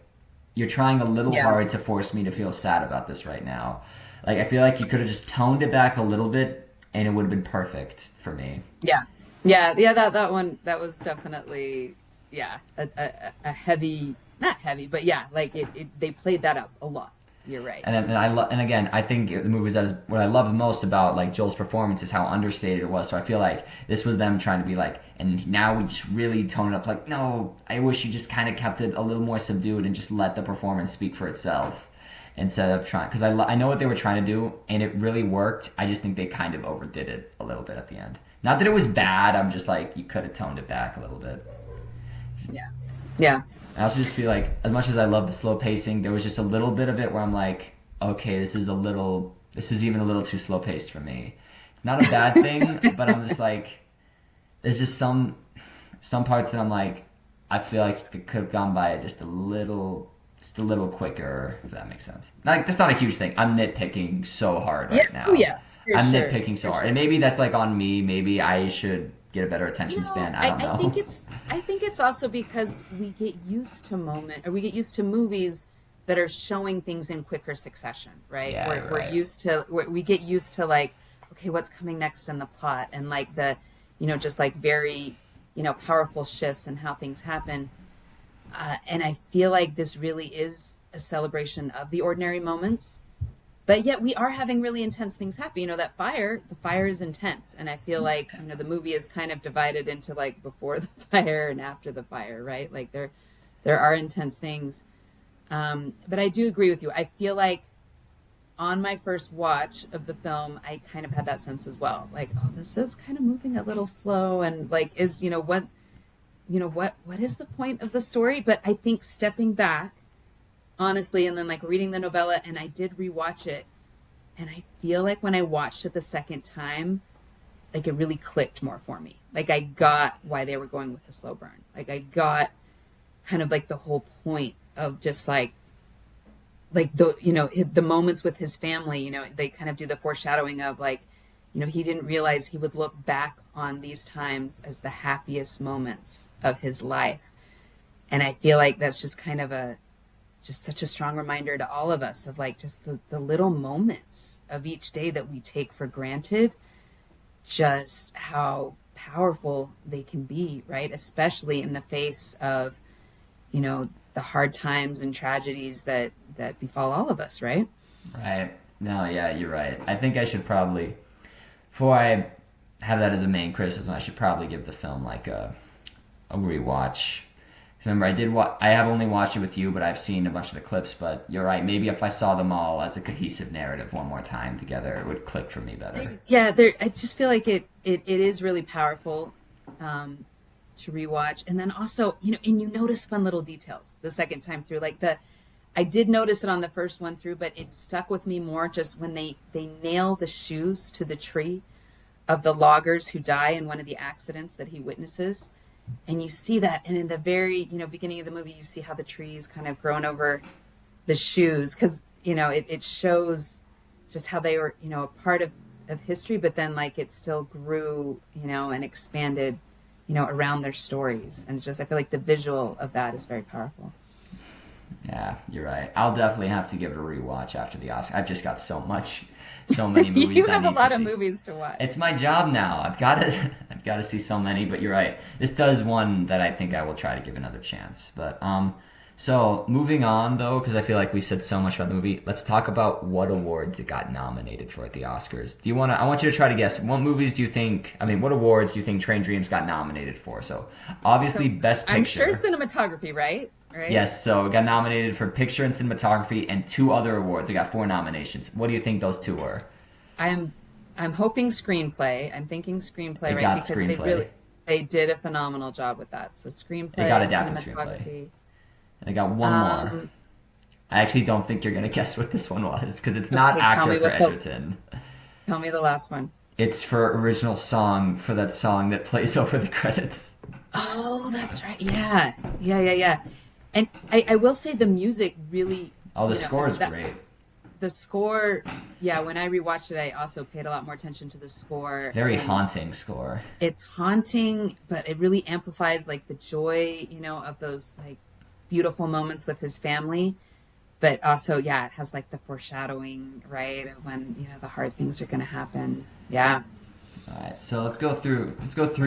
you're trying a little hard to force me to feel sad about this right now. Like, I feel like you could have just toned it back a little bit, and it would have been perfect for me. yeah. That one, that was definitely, a heavy, not heavy, but yeah, like they played that up a lot. You're right. And again, I think the movie that is what I loved most about like Joel's performance is how understated it was. So I feel like this was them trying to be like, and now we just really tone it up. Like, no, I wish you just kind of kept it a little more subdued and just let the performance speak for itself instead of trying. Because I know what they were trying to do, and it really worked. I just think they kind of overdid it a little bit at the end. Not that it was bad. I'm just like, you could have toned it back a little bit. Yeah. I also just feel like, as much as I love the slow pacing, there was just a little bit of it where I'm like, okay, this is even a little too slow paced for me. It's not a bad thing, but I'm just like, there's just some parts that I'm like, I feel like it could have gone by just a little quicker, if that makes sense. Like, that's not a huge thing. I'm nitpicking so hard right now. Oh yeah. I'm nitpicking so hard, and maybe that's like on me. Maybe I should get a better attention span. I don't know. I think it's also because we get used to movies that are showing things in quicker succession, right? Yeah, we get used to like, okay, what's coming next in the plot, and like the, just like very, powerful shifts in how things happen. And I feel like this really is a celebration of the ordinary moments. But yet we are having really intense things happen. The fire is intense. And I feel like, the movie is kind of divided into like before the fire and after the fire, right? Like there are intense things. But I do agree with you. I feel like on my first watch of the film, I kind of had that sense as well. Like, oh, this is kind of moving a little slow. And like, what is the point of the story? But I think stepping back, honestly, and then like reading the novella, and I did rewatch it, and I feel like when I watched it the second time, like it really clicked more for me. Like I got why they were going with the slow burn. Like I got kind of like the whole point of just like the moments with his family. They kind of do the foreshadowing of like, he didn't realize he would look back on these times as the happiest moments of his life. And I feel like that's just kind of just such a strong reminder to all of us of like just the little moments of each day that we take for granted, just how powerful they can be, right? Especially in the face of, the hard times and tragedies that befall all of us, right? Right. No, yeah, you're right. I think I should probably, before I have that as a main criticism, I should probably give the film like a rewatch. 'Cause remember, I have only watched it with you, but I've seen a bunch of the clips. But you're right. Maybe if I saw them all as a cohesive narrative one more time together, it would click for me better. Yeah, I just feel like it is really powerful to rewatch. And then also, and you notice fun little details the second time through. I did notice it on the first one through, but it stuck with me more just when they nail the shoes to the tree of the loggers who die in one of the accidents that he witnesses. And you see that, and in the very, beginning of the movie, you see how the trees kind of grown over the shoes, because, it shows just how they were, a part of history, but then like it still grew, and expanded, around their stories. And I feel like the visual of that is very powerful. Yeah, you're right. I'll definitely have to give it a rewatch after the Oscar. I've just got so many movies. You have I a need lot to of see. movies to watch. It's my job now. I've got to see so many. But you're right. This does one that I think I will try to give another chance. But so moving on though, because I feel like we said so much about the movie. Let's talk about what awards it got nominated for at the Oscars. I want you to try to guess what movies do you think? I mean, what awards do you think Train Dreams got nominated for? So obviously, Best Picture. I'm sure cinematography, right? Right? Yes, so it got nominated for picture and cinematography and 2 other awards. It got 4 nominations. What do you think those 2 were? I'm hoping screenplay. I'm thinking screenplay, right? Got Because screenplay. they did a phenomenal job with that. So screenplay, They got adapted cinematography. screenplay. And I got one more. I actually don't think you're gonna guess what this one was because it's not Okay, tell actor me for what the- Edgerton. Tell me the last one. It's for original song for that song that plays over the credits. Oh, that's right. Yeah. And I will say the music really. Oh, the score is great. The score, yeah. When I rewatched it, I also paid a lot more attention to the score. Very And haunting score. It's haunting, but it really amplifies like the joy, of those like beautiful moments with his family. But also, yeah, it has like the foreshadowing, right, of when the hard things are going to happen. Yeah. All right, so let's go through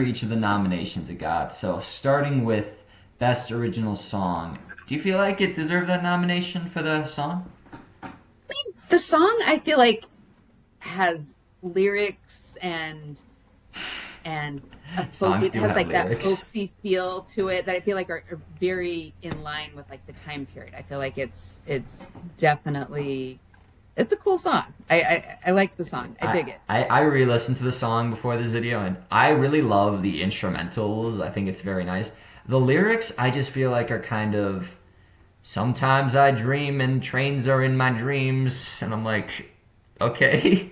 each of the nominations it got. So starting with Best Original Song, do you feel like it deserved that nomination for the song? The song I feel like has lyrics and Songs it do has have like that lyrics. folksy feel to it that I feel like are very in line with like the time period. I feel like it's definitely it's a cool song. I like the song. I dig it. I re-listened to the song before this video, and I really love the instrumentals. I think it's very nice. The lyrics, I just feel like are kind of, sometimes I dream and trains are in my dreams, and I'm like, okay.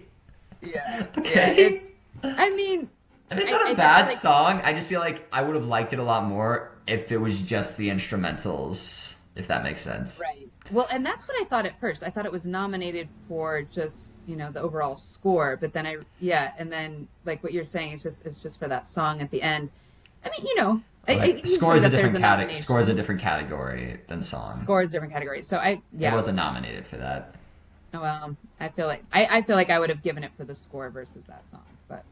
Yeah. Okay. I mean, It's not a I bad feel like- song. I just feel like I would have liked it a lot more if it was just the instrumentals, if that makes sense. Right. Well, and that's what I thought at first. I thought it was nominated for just, the overall score, but then and then like what you're saying is it's just for that song at the end. I mean, Score is a there's different category. Score is a different category than song. Score is a different category. So It wasn't nominated for that. Well, I feel like I would have given it for the score versus that song, but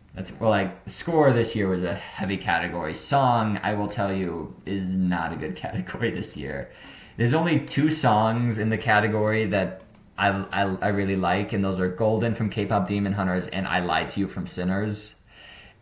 Score this year was a heavy category. Song, I will tell you, is not a good category this year. There's only 2 songs in the category that I really like, and those are Golden from K-Pop Demon Hunters and I Lied to You from Sinners.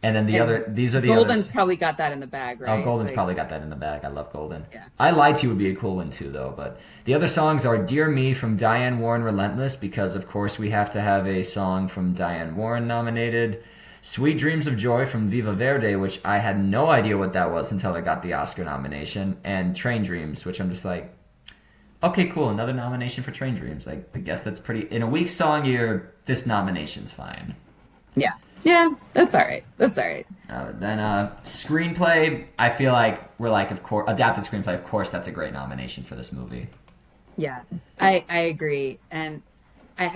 And then these are the Golden's others. probably got that in the bag, right? Oh, Golden's probably got that in the bag. I love Golden. Yeah. I Lied to You would be a cool one too, though. But the other songs are Dear Me from Diane Warren Relentless, because of course we have to have a song from Diane Warren nominated. Sweet Dreams of Joy from Viva Verde, which I had no idea what that was until I got the Oscar nomination. And Train Dreams, which I'm just like, okay, cool, another nomination for Train Dreams. I guess that's pretty... In a weak song year, this nomination's fine. Yeah. Yeah, that's all right. Then screenplay, I feel like we're like, of course, adapted screenplay, of course, that's a great nomination for this movie. Yeah, I agree. And I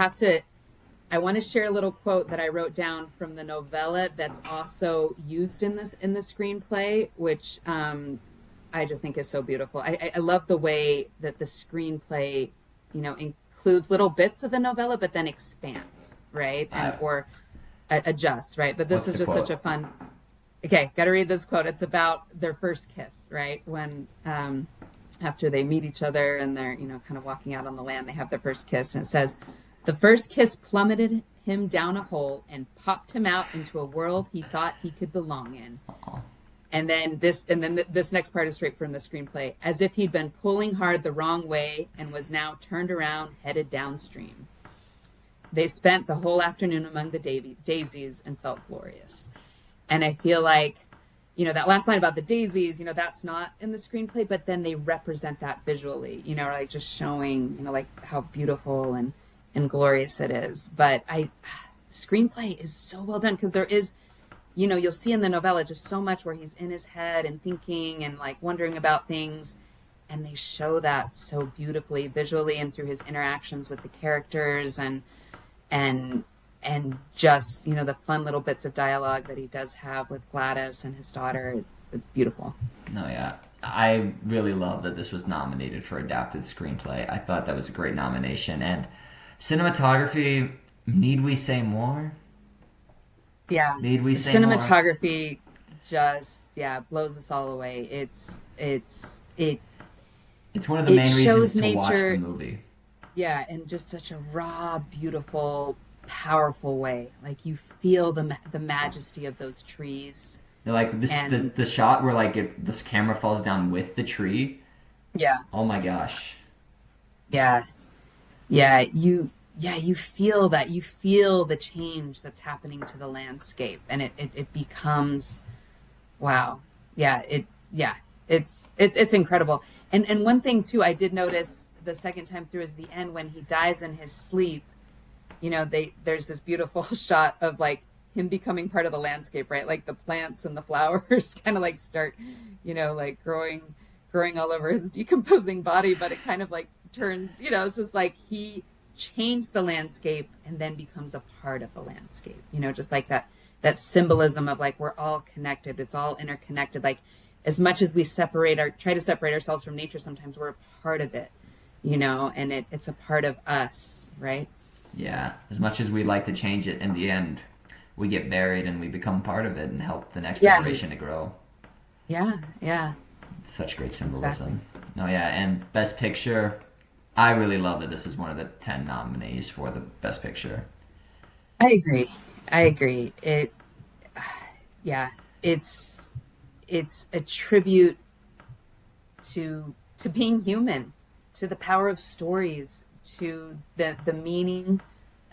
want to share a little quote that I wrote down from the novella that's also used in the screenplay, which I just think is so beautiful. I love the way that the screenplay, includes little bits of the novella, but then expands, right? Or adjusts, right? But this is just such a fun. Okay, gotta read this quote. It's about their first kiss, right? When after they meet each other and they're, kind of walking out on the land, they have their first kiss, and it says, "The first kiss plummeted him down a hole and popped him out into a world he thought he could belong in." And then this next part is straight from the screenplay. "As if he'd been pulling hard the wrong way and was now turned around, headed downstream. They spent the whole afternoon among the daisies and felt glorious." And I feel like, that last line about the daisies, that's not in the screenplay, but then they represent that visually, like just showing, like how beautiful and glorious it is. But screenplay is so well done because there is, you'll see in the novella just so much where he's in his head and thinking and like wondering about things. And they show that so beautifully visually and through his interactions with the characters and just, the fun little bits of dialogue that he does have with Gladys and his daughter. It's beautiful. No, yeah. I really love that this was nominated for adapted screenplay. I thought that was a great nomination. And cinematography, need we say more? Yeah. Need we say more? Cinematography just, blows us all away. It's one of the main reasons to nature, watch the movie. Yeah, in just such a raw, beautiful, powerful way. Like you feel the majesty of those trees. Like this, the shot where like this camera falls down with the tree. Yeah. Oh my gosh. Yeah. You feel that. You feel the change that's happening to the landscape, and it becomes, wow. Yeah. It's incredible. And one thing too, I did notice the second time through is the end when he dies in his sleep. There's this beautiful shot of like him becoming part of the landscape, right? Like the plants and the flowers kind of like start, like growing all over his decomposing body, but it kind of like turns, it's just like he changed the landscape and then becomes a part of the landscape, just like that symbolism of like, we're all connected. It's all interconnected. Like as much as we try to separate ourselves from nature, sometimes we're a part of it, and it's a part of us, right? Yeah, as much as we'd like to change it, in the end, we get buried and we become part of it and help the next generation to grow. Yeah. It's such great symbolism. Exactly. No, yeah, and Best Picture, I really love that this is one of the 10 nominees for the Best Picture. I agree. It's a tribute to being human, to the power of stories, to the meaning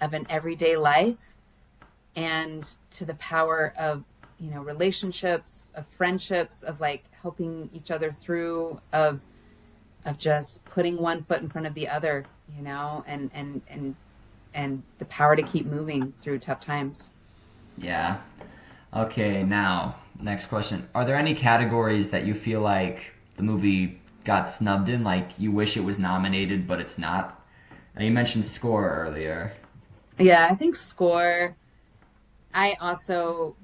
of an everyday life, and to the power of relationships, of friendships, of like helping each other through, of just putting one foot in front of the other, and the power to keep moving through tough times. Yeah. Okay, now next question: are there any categories that you feel like the movie got snubbed in, like you wish it was nominated but it's not? Now, you mentioned score earlier. Yeah, I think score. I also,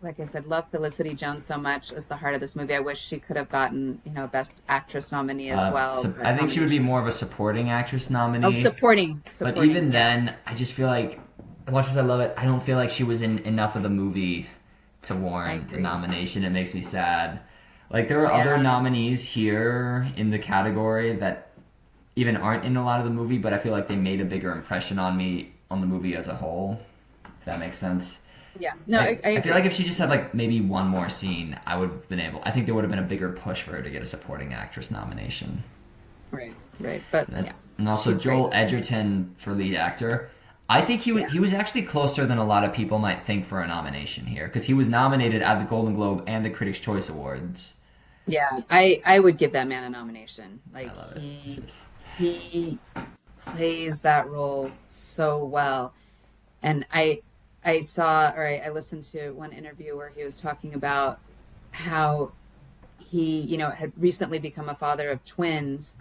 like I said, love Felicity Jones so much as the heart of this movie. I wish she could have gotten, Best Actress nominee as well. I think she would be more of a supporting actress nominee. Oh, supporting. But even then, I just feel like, as much as I love it, I don't feel like she was in enough of the movie to warrant the nomination. It makes me sad. Like, there are other nominees here in the category that even aren't in a lot of the movie, but I feel like they made a bigger impression on me on the movie as a whole, if that makes sense. Yeah. No, I feel like if she just had like maybe one more scene, I would have been able. I think there would have been a bigger push for her to get a supporting actress nomination. Right. But and also Joel Edgerton for lead actor. I think he was actually closer than a lot of people might think for a nomination here, because he was nominated at the Golden Globe and the Critics' Choice Awards. Yeah, I would give that man a nomination. Like he plays that role so well, and I listened to one interview where he was talking about how he, had recently become a father of twins,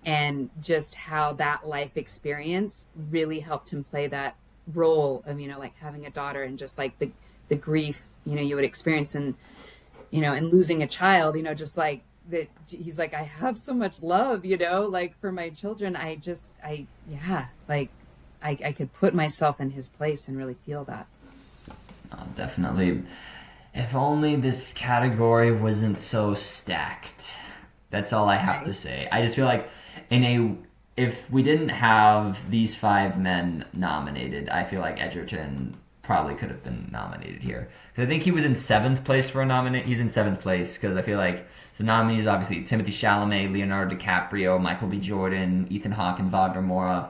and just how that life experience really helped him play that role of, like having a daughter, and just like the grief, you would experience in, and losing a child, just like that. He's like, I have so much love, like for my children. I could put myself in his place and really feel that. Definitely. If only this category wasn't so stacked. That's all I have to Right. say. I just feel like in a if we didn't have these five men nominated, I feel like Edgerton probably could have been nominated here. Because I think he was in seventh place for a nominate. He's in seventh place because I feel like the nominees obviously Timothy Chalamet, Leonardo DiCaprio, Michael B. Jordan, Ethan Hawke, and Wagner Moura.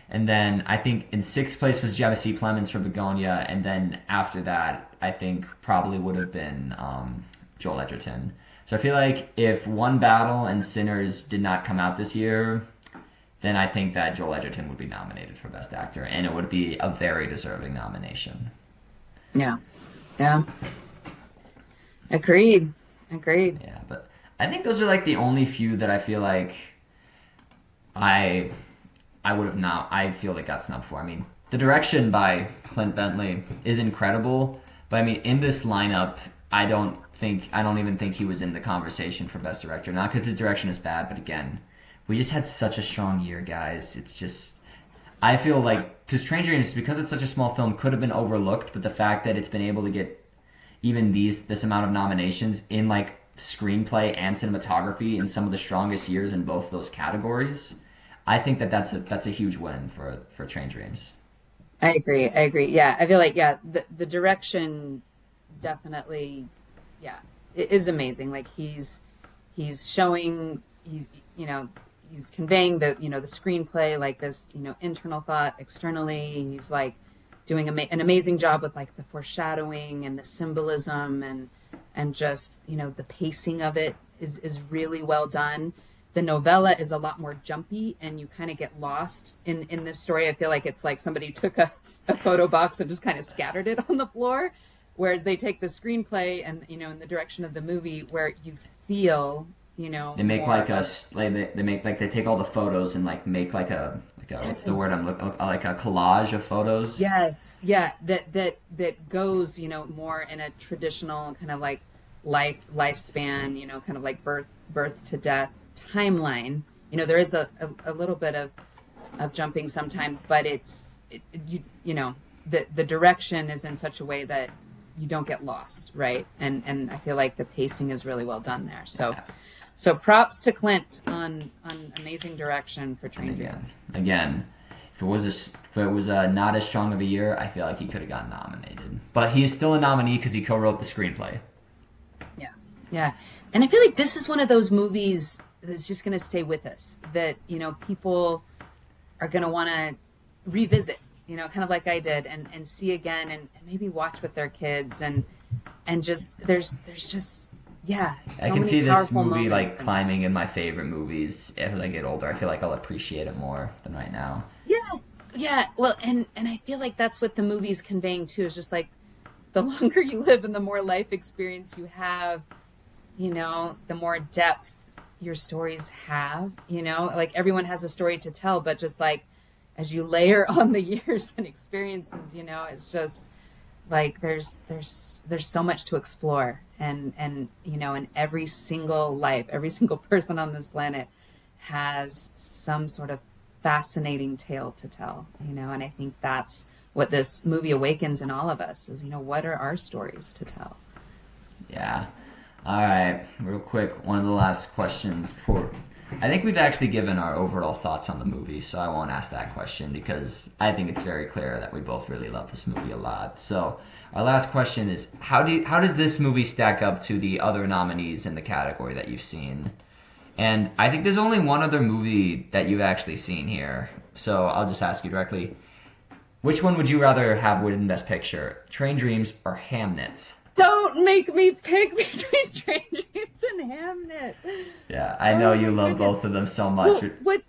And then I think in sixth place was Jesse Plemons for Begonia, and then after that, I think probably would have been Joel Edgerton. So I feel like if One Battle and Sinners did not come out this year, then I think that Joel Edgerton would be nominated for Best Actor, and it would be a very deserving nomination. Yeah. Yeah. Agreed. Agreed. Yeah, but I think those are like the only few that I feel like I I would have not. I feel like got snubbed for. I mean, the direction by Clint Bentley is incredible, but I mean, in this lineup, I don't even think he was in the conversation for best director. Not because his direction is bad, but again, we just had such a strong year, guys. It's just I feel like because Stranger Things, because it's such a small film, could have been overlooked, but the fact that it's been able to get even this amount of nominations in like screenplay and cinematography in some of the strongest years in both those categories, I think that that's a huge win for Train Dreams. I agree. I agree. Yeah. I feel like, yeah, the direction definitely, yeah, it is amazing. Like he's showing, you know, he's conveying the screenplay, like this, internal thought externally. He's like doing an amazing job with like the foreshadowing and the symbolism and just, the pacing of it is really well done. The novella is a lot more jumpy and you kind of get lost in this story. I feel like it's like somebody took a photo box and just kind of scattered it on the floor. Whereas they take the screenplay and, in the direction of the movie where you feel, They make more like a of, they make like they take all the photos and like make like a what's the word I'm yes, looking like a collage of photos. yes, yeah, that goes, more in a traditional kind of like lifespan, kind of like birth to death timeline. There is a little bit of jumping sometimes, but the direction is in such a way that you don't get lost, right? And I feel like the pacing is really well done there. So props to Clint on amazing direction for And Train Dreams. again, if it was not as strong of a year, I feel like he could have gotten nominated. But he's still a nominee because he co-wrote the screenplay. Yeah. Yeah. And I feel like this is one of those movies that's just going to stay with us that, people are going to want to revisit, kind of like I did and see again and maybe watch with their kids and just, there's just, yeah, I so can many see this powerful movie moments like in it. climbing in my favorite movies as I get older. I feel like I'll appreciate it more than right now. Yeah. Yeah. Well, and I feel like that's what the movie's conveying too, is just like the longer you live and the more life experience you have, the more depth your stories have, like everyone has a story to tell, but just like as you layer on the years and experiences, it's just like there's so much to explore and in every single life, every single person on this planet has some sort of fascinating tale to tell, and I think that's what this movie awakens in all of us is, what are our stories to tell? Yeah. All right, real quick, one of the last questions before. I think we've actually given our overall thoughts on the movie, so I won't ask that question because I think it's very clear that we both really love this movie a lot. So, our last question is how does this movie stack up to the other nominees in the category that you've seen? And I think there's only one other movie that you've actually seen here. So, I'll just ask you directly, which one would you rather have win Best Picture? Train Dreams or Hamnet? Don't make me pick between Train Dreams and Hamnet. Yeah, I know Oh you my love goodness. both of them so much. Well,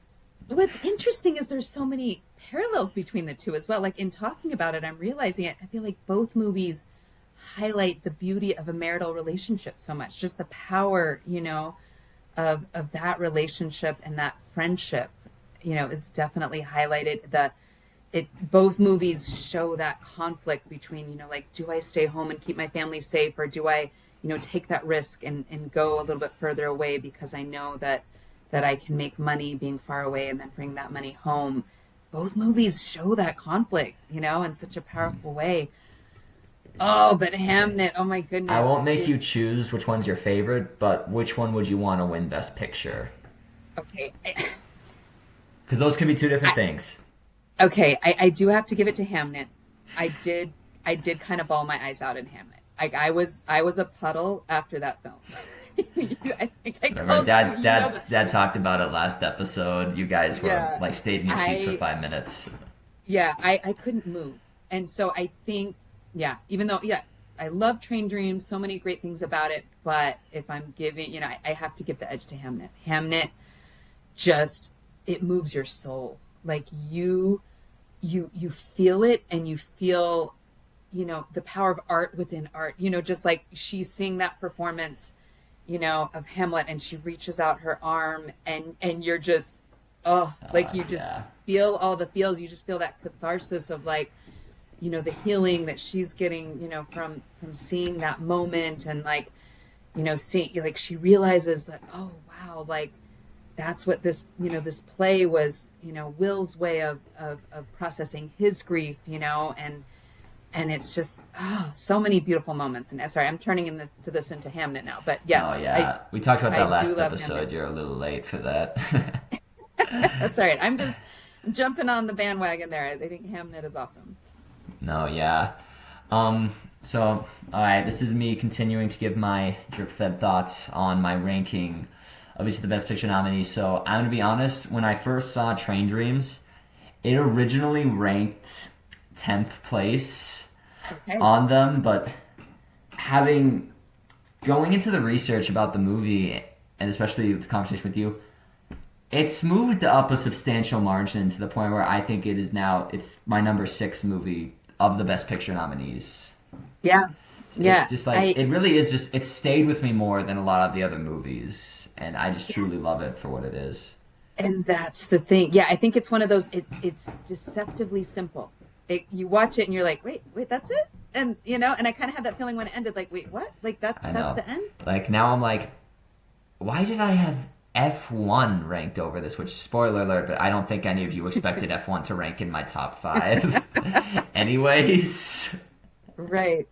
what's interesting is there's so many parallels between the two as well. Like in talking about it, I'm realizing it. I feel like both movies highlight the beauty of a marital relationship so much. Just the power, of that relationship and that friendship, is definitely highlighted. The it both movies show that conflict between, like, do I stay home and keep my family safe, or do I, take that risk and go a little bit further away because I know that I can make money being far away and then bring that money home. Both movies show that conflict, in such a powerful way. Oh, but Hamnet. Oh my I goodness. won't make you choose which one's your favorite, but which one would you want to win Best Picture? Okay. Because those could be two different things. Okay, I do have to give it to Hamnet. I did kind of bawl my eyes out in Hamnet. I was a puddle after that film. I think I Remember, called you. You know this. Dad talked about it last episode. You guys were Yeah. like stayed in your seats for I 5 minutes. yeah, I couldn't move. And so I think yeah, even though yeah, I love Train Dreams, so many great things about it, but if I'm giving, I have to give the edge to Hamnet. Hamnet just it moves your soul. Like you feel it and you feel the power of art within art, just like she's seeing that performance of Hamlet and she reaches out her arm and you're just like you just Yeah. feel all the feels. You just feel that catharsis of like the healing that she's getting from seeing that moment and like seeing like she realizes that oh wow, like that's what this play was, Will's way of processing his grief, and it's just so many beautiful moments. And sorry, I'm turning to this into Hamnet now, but Oh yes, yeah, we talked about I that do last love episode. Hamnet. You're a little late for that. That's all right. I'm jumping on the bandwagon there. I think Hamnet is awesome. No, yeah. So, all right, this is me continuing to give my drip fed thoughts on my ranking of each of the Best Picture nominees. So, I'm gonna be honest. When I first saw Train Dreams, it originally ranked 10th place Okay. on them, but having going into the research about the movie and especially the conversation with you, it's moved up a substantial margin to the point where I think it's my number 6 movie of the Best Picture nominees. Yeah. Yeah. It really is just it stayed with me more than a lot of the other movies, and I just truly love it for what it is. And that's the thing. Yeah, I think it's one of those. It's deceptively simple. You watch it and you're like, wait, that's it. And and I kind of had that feeling when it ended. Like, wait, what? Like I that's know. the end. Like now I'm like, why did I have F1 ranked over this? Which spoiler alert, but I don't think any of you expected F1 to rank in my top 5. Anyways, Right.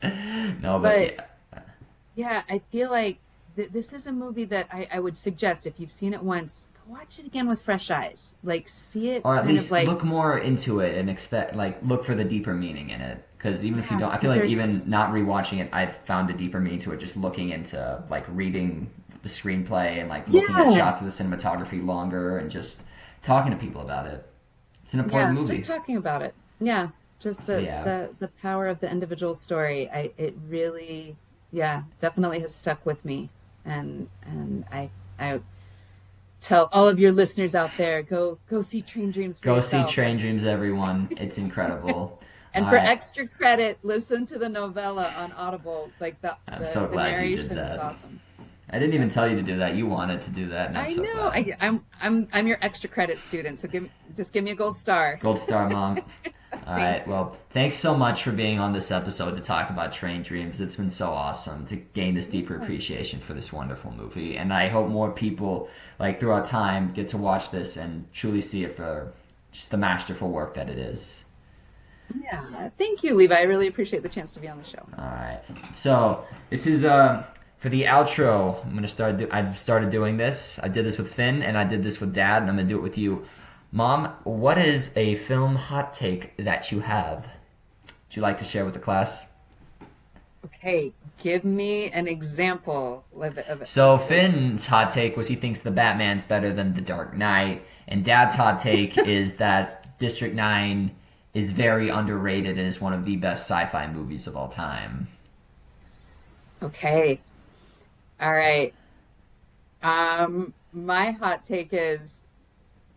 no, But but yeah, I feel like this is a movie that I would suggest if you've seen it once, go watch it again with fresh eyes. Like, see it or at kind of least like, look more into it and expect look for the deeper meaning in it. Because even if you yeah, don't, I feel because like even there's, not rewatching it, I've found a deeper meaning to it. Just looking into reading the screenplay and looking at yeah, shots of the cinematography longer and just talking to people about it. It's an important yeah, just movie. talking about it. Yeah, just So yeah. the power of the individual story. It really, yeah, definitely has stuck with me. And I tell all of your listeners out there, go see Train Dreams for Go see yourself. Train Dreams, everyone. It's incredible. And All for right. extra credit, listen to the novella on Audible. Like I'm so the glad you did narration is that. awesome. I didn't even tell you to do that. You wanted to do that, and I'm I so know. glad. I'm your extra credit student. So just give me a gold star. Gold Star Mom. All Thank right. you. Well, thanks so much for being on this episode to talk about Train Dreams. It's been so awesome to gain this deeper Yeah. appreciation for this wonderful movie, and I hope more people, throughout time, get to watch this and truly see it for just the masterful work that it is. Yeah. Thank you, Levi. I really appreciate the chance to be on the show. All right. So this is for the outro. I'm gonna start. I've started doing this. I did this with Finn, and I did this with Dad, and I'm gonna do it with you, Mom. What is a film hot take that you have? Would you like to share with the class? Okay. Give me an example of it. So Finn's hot take was he thinks the Batman's better than the Dark Knight, and Dad's hot take is that District 9 is very underrated and is one of the best sci-fi movies of all time. Okay. All right. My hot take is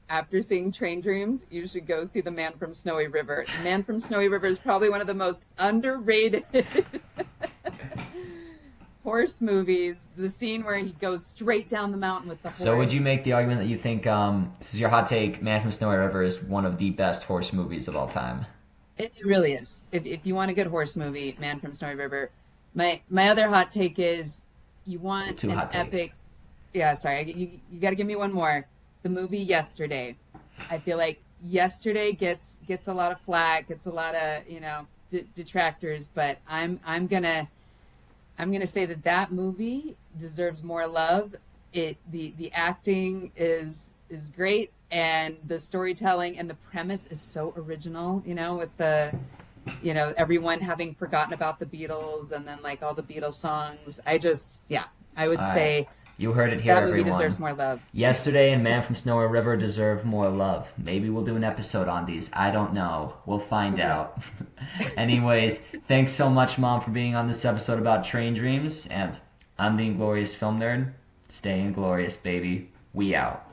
after seeing Train Dreams, you should go see The Man from Snowy River. The Man from Snowy River is probably one of the most underrated horse movies. The scene where he goes straight down the mountain with the So would you horse. make the argument that you think this is your hot take? Man from Snowy River is one of the best horse movies of all time. It really is. If you want a good horse movie, Man from Snowy River. My other hot take is you want Two an hot takes. epic. Yeah, sorry. You got to give me one more. The movie Yesterday. I feel like Yesterday gets a lot of flack, gets a lot of detractors, but I'm gonna say that movie deserves more love. The acting is great, and the storytelling and the premise is so original. With the everyone having forgotten about the Beatles, and then like all the Beatles songs. I would All right. say You heard it here, that movie everyone. deserves more love. Yesterday and Man from Snowy River deserve more love. Maybe we'll do an episode on these. I don't know. We'll find out. Anyways, thanks so much, Mom, for being on this episode about Train Dreams. And I'm the Inglorious Film Nerd. Stay inglorious, baby. We out.